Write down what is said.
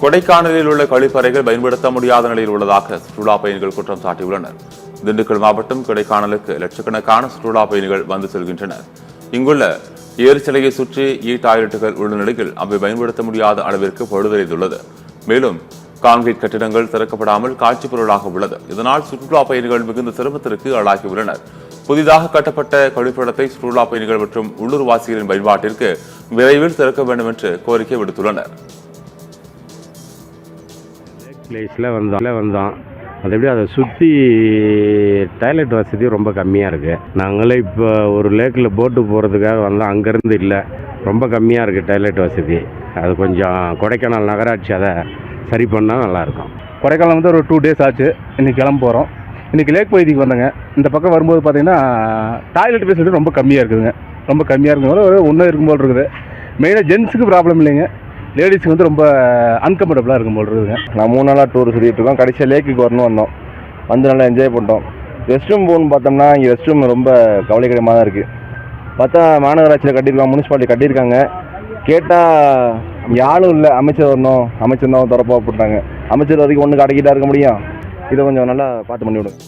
கொடைக்கானலில் உள்ள கழிப்பறைகள் பயன்படுத்த முடியாத நிலையில் உள்ளதாக சுற்றுலா பயணிகள் குற்றம் சாட்டியுள்ளனர். திண்டுக்கல் மாவட்டம் கொடைக்கானலுக்கு லட்சக்கணக்கான சுற்றுலா பயணிகள் வந்து செல்கின்றனர். இங்குள்ள ஏரிச்சிலையை சுற்றி டாய்லெட்டுகள் உள்ள நிலையில் அவை பயன்படுத்த முடியாத அளவிற்கு பழுதடைந்துள்ளது. மேலும் கான்கிரீட் கட்டிடங்கள் திறக்கப்படாமல் காட்சி பொருளாக உள்ளது. இதனால் சுற்றுலா பயணிகள் மிகுந்த சிரமத்திற்கு ஆளாகியுள்ளனர். புதிதாக கட்டப்பட்ட கழிப்பிடத்தை சுற்றுலா பயணிகள் மற்றும் உள்ளூர்வாசிகளின் பயன்பாட்டிற்கு விரைவில் திறக்க வேண்டும் என்று கோரிக்கை விடுத்துள்ளனர். பிளேஸில் வந்தோம் அது எப்படி அதை சுற்றி டாய்லெட் வசதி ரொம்ப கம்மியாக இருக்குது. நாங்களே இப்போ ஒரு லேக்கில் போட்டு போகிறதுக்காக வந்தோம், அங்கேருந்து இல்லை, ரொம்ப கம்மியாக இருக்குது டாய்லெட் வசதி. அது கொஞ்சம் கொடைக்கானல் நகராட்சி அதை சரி பண்ணால் நல்லாயிருக்கும். கொடைக்கானல் வந்து ஒரு 2 days ஆச்சு. இன்றைக்கி கிளம்ப போகிறோம். இன்றைக்கி லேக் பகுதிக்கு வந்தேங்க. இந்த பக்கம் வரும்போது பார்த்தீங்கன்னா டாய்லெட் ஃபெசிலிட்டி ரொம்ப கம்மியாக இருக்குதுங்க. ரொம்ப கம்மியாக இருக்கும்போது ஒரு ஒன்றும் இருக்கும் போல் இருக்குது. மெயினாக ஜென்ஸுக்கு ப்ராப்ளம் இல்லைங்க, லேடிஸுக்கு வந்து ரொம்ப அன்கம்ஃபர்டபுளாக இருக்கும் போல் இருக்குதுங்க. நான் 3 நாளாக டூர் சுற்றிட்டு இருக்கோம். கடைசியாக லேக்குக்கு வரணும் வந்தோம், வந்து நல்லா என்ஜாய் பண்ணிட்டோம். ரெஸ்ட் ரூம் போகணுன்னு பார்த்தோம்னா இங்கே ரெஸ்ட் ரூம் ரொம்ப கவலைக்கிடமாக தான் இருக்குது. பார்த்தா மாநகராட்சியில் கட்டியிருக்காங்க, முனிசிபாலிட்டி கட்டியிருக்காங்க. கேட்டால் யாரும் இல்லை, அமைச்சர் வரணும், அமைச்சர் தான் திறப்பா போட்டாங்க. அமைச்சர் வரைக்கும் ஒன்று கடைக்கிட்டா இருக்க முடியும். இதை கொஞ்சம் நல்லா பார்த்து பண்ணி விடுங்க.